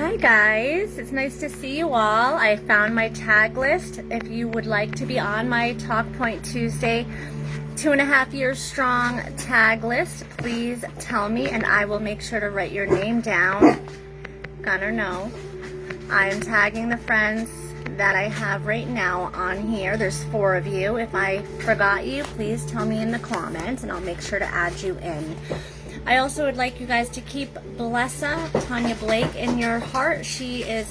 Hi guys, it's nice to see you all. I found my tag list. If you would like to be on my Talk Point Tuesday 2.5 years strong tag list, please tell me and I will make sure to write your name down. Gonna know. I'm tagging the friends that I have right now on here. There's 4 of you. If I forgot you, please tell me in the comments and I'll make sure to add you in. I also would like you guys to keep Blessa, Tanya Blake, in your heart. She is,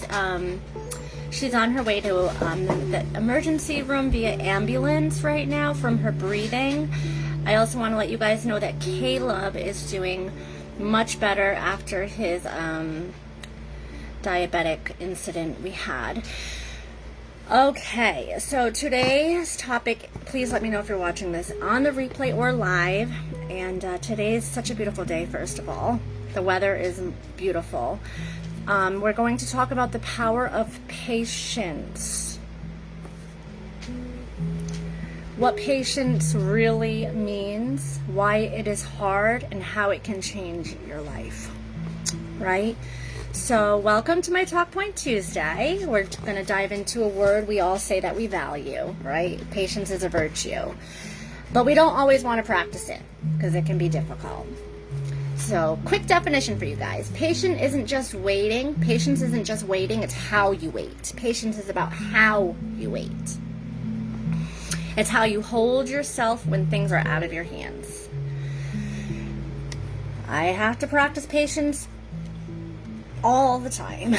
she's on her way to the emergency room via ambulance right now from her breathing. I also want to let you guys know that Caleb is doing much better after his diabetic incident we had. Okay, so today's topic, please let me know if you're watching this on the replay or live. And today is such a beautiful day, first of all. The weather is beautiful. We're going to talk about the power of patience. What patience really means, why it is hard, and how it can change your life, right? So welcome to my Talk Point Tuesday. We're going to dive into a word we all say that we value, right? Patience is a virtue. But we don't always want to practice it because it can be difficult. So quick definition for you guys. Patience isn't just waiting. Patience isn't just waiting. It's how you wait. Patience is about how you wait. It's how you hold yourself when things are out of your hands. I have to practice patience all the time.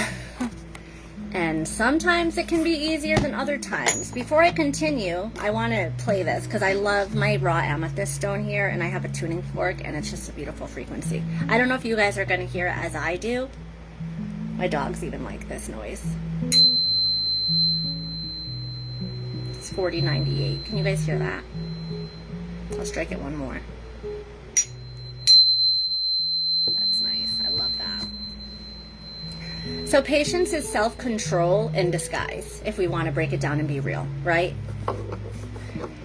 And sometimes it can be easier than other times. Before I continue, I want to play this because I love my raw amethyst stone here, and I have a tuning fork, and it's just a beautiful frequency. I don't know if you guys are going to hear it as I do. My dogs even like this noise. It's 4098. Can you guys hear that? I'll strike it one more. That's nice. I love that. So patience is self-control in disguise, if we want to break it down and be real, right?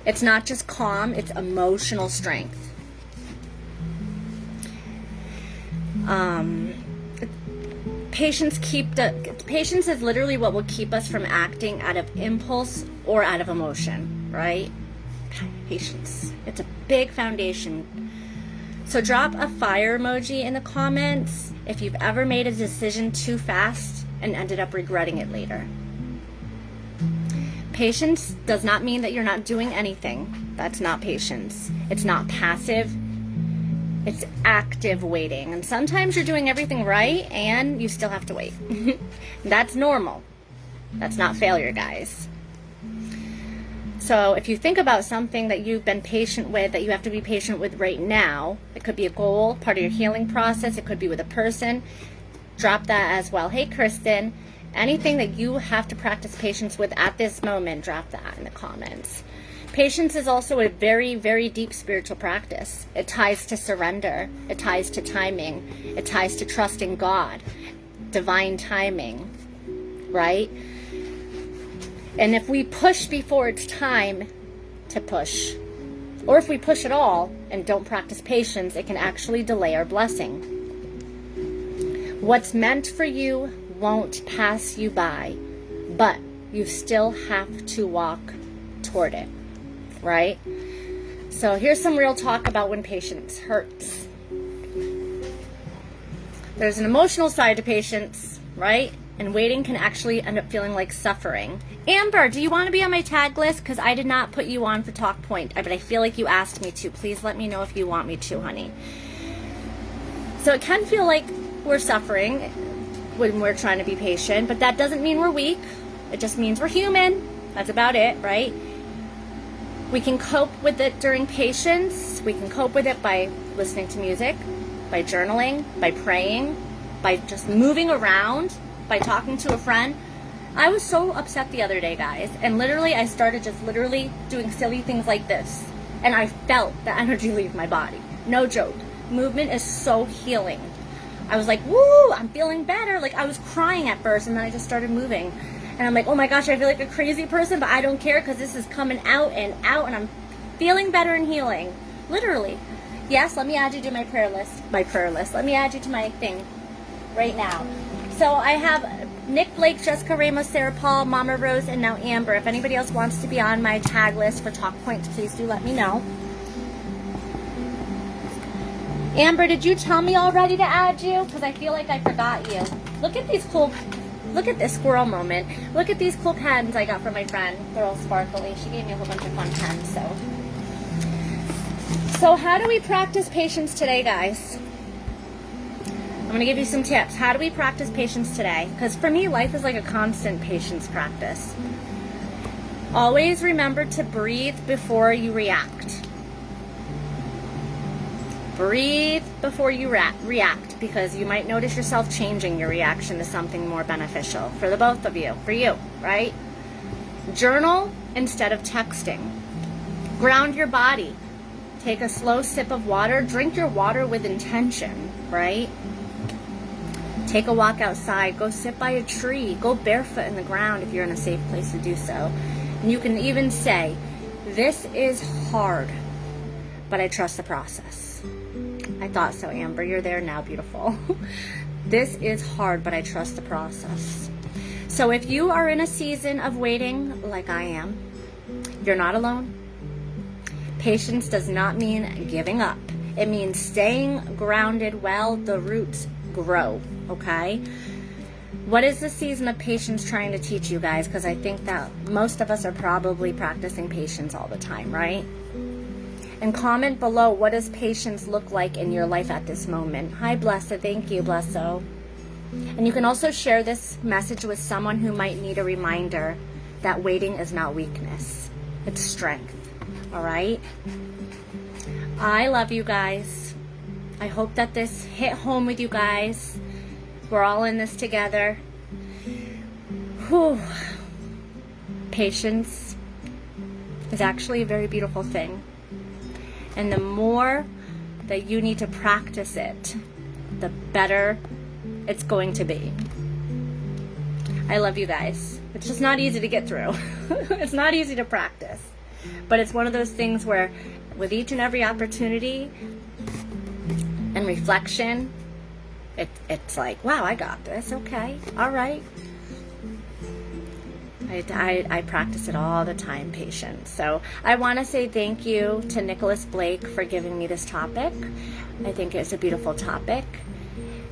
It's not just calm, it's emotional strength. Patience is literally what will keep us from acting out of impulse or out of emotion, right? Patience. It's a big foundation. So drop a fire emoji in the comments if you've ever made a decision too fast and ended up regretting it later. Patience does not mean that you're not doing anything. That's not patience. It's not passive. It's active waiting. And sometimes you're doing everything right and you still have to wait. That's normal. That's not failure, guys. So if you think about something that you've been patient with, that you have to be patient with right now, it could be a goal, part of your healing process, it could be with a person, drop that as well. Hey, Kristen, anything that you have to practice patience with at this moment, drop that in the comments. Patience is also a very, very deep spiritual practice. It ties to surrender. It ties to timing. It ties to trusting God, divine timing, right? And if we push before it's time to push, or if we push at all and don't practice patience, it can actually delay our blessing. What's meant for you won't pass you by, but you still have to walk toward it, right? So here's some real talk about when patience hurts. There's an emotional side to patience, right? And waiting can actually end up feeling like suffering. Amber, do you want to be on my tag list? Because I did not put you on for Talk Point, but I feel like you asked me to. Please let me know if you want me to, honey. So it can feel like we're suffering when we're trying to be patient, but that doesn't mean we're weak. It just means we're human. That's about it, right? We can cope with it during patience. We can cope with it by listening to music, by journaling, by praying, by just moving around, by talking to a friend. I was so upset the other day, guys, and literally I started just literally doing silly things like this, and I felt the energy leave my body. No joke. Movement is so healing. I was like, woo, I'm feeling better. Like, I was crying at first, and then I just started moving, and I'm like, oh my gosh, I feel like a crazy person, but I don't care because this is coming out, and I'm feeling better and healing. Literally. Yes, let me add you to my prayer list. Let me add you to my thing right now. So I have Nick Blake, Jessica Ramos, Sarah Paul, Mama Rose, and now Amber. If anybody else wants to be on my tag list for talk points, please do let me know. Amber, did you tell me already to add you? Because I feel like I forgot you. Look at these cool, look at this squirrel moment. Look at these cool pens I got from my friend. They're all sparkly. She gave me a whole bunch of fun pens, So how do we practice patience today, guys? I'm going to give you some tips. How do we practice patience today? Because for me, life is like a constant patience practice. Always remember to breathe before you react. Breathe before you react, because you might notice yourself changing your reaction to something more beneficial for the both of you, for you, right? Journal instead of texting. Ground your body. Take a slow sip of water. Drink your water with intention, right? Take a walk outside. Go sit by a tree. Go barefoot in the ground if you're in a safe place to do so. And you can even say, this is hard, but I trust the process. I thought so, Amber. You're there now, beautiful. This is hard, but I trust the process. So if you are in a season of waiting, like I am, you're not alone. Patience does not mean giving up. It means staying grounded while the roots grow, okay? What is the season of patience trying to teach you guys? Because I think that most of us are probably practicing patience all the time, right? And comment below, what does patience look like in your life at this moment? Hi, Blessa. Thank you, Blesso. And you can also share this message with someone who might need a reminder that waiting is not weakness. It's strength. All right? I love you guys. I hope that this hit home with you guys. We're all in this together. Whew. Patience is actually a very beautiful thing. And the more that you need to practice it, the better it's going to be. I love you guys. It's just not easy to get through. It's not easy to practice. But it's one of those things where with each and every opportunity and reflection, it's like, wow, I got this. Okay. All right. I practice it all the time, patience. So I want to say thank you to Nicholas Blake for giving me this topic. I think it's a beautiful topic.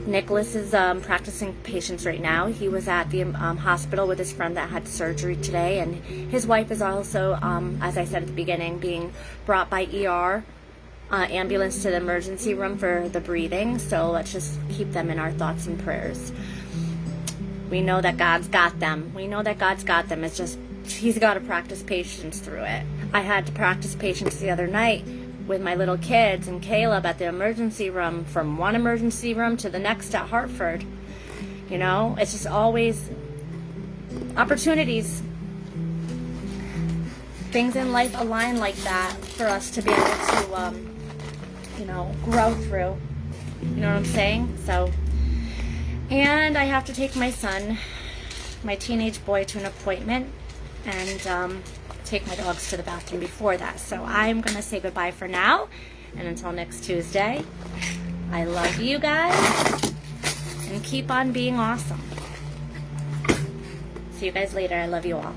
Nicholas is practicing patience right now. He was at the hospital with his friend that had surgery today, and his wife is also, as I said at the beginning, being brought by ER ambulance to the emergency room for the breathing. So let's just keep them in our thoughts and prayers. We know that God's got them. We know that God's got them. It's just, he's got to practice patience through it. I had to practice patience the other night with my little kids and Caleb at the emergency room, from one emergency room to the next at Hartford. You know, it's just always opportunities. Things in life align like that for us to be able to, grow through. You know what I'm saying? So, and I have to take my son, my teenage boy, to an appointment and take my dogs to the bathroom before that. So I'm going to say goodbye for now. And until next Tuesday, I love you guys and keep on being awesome. See you guys later. I love you all.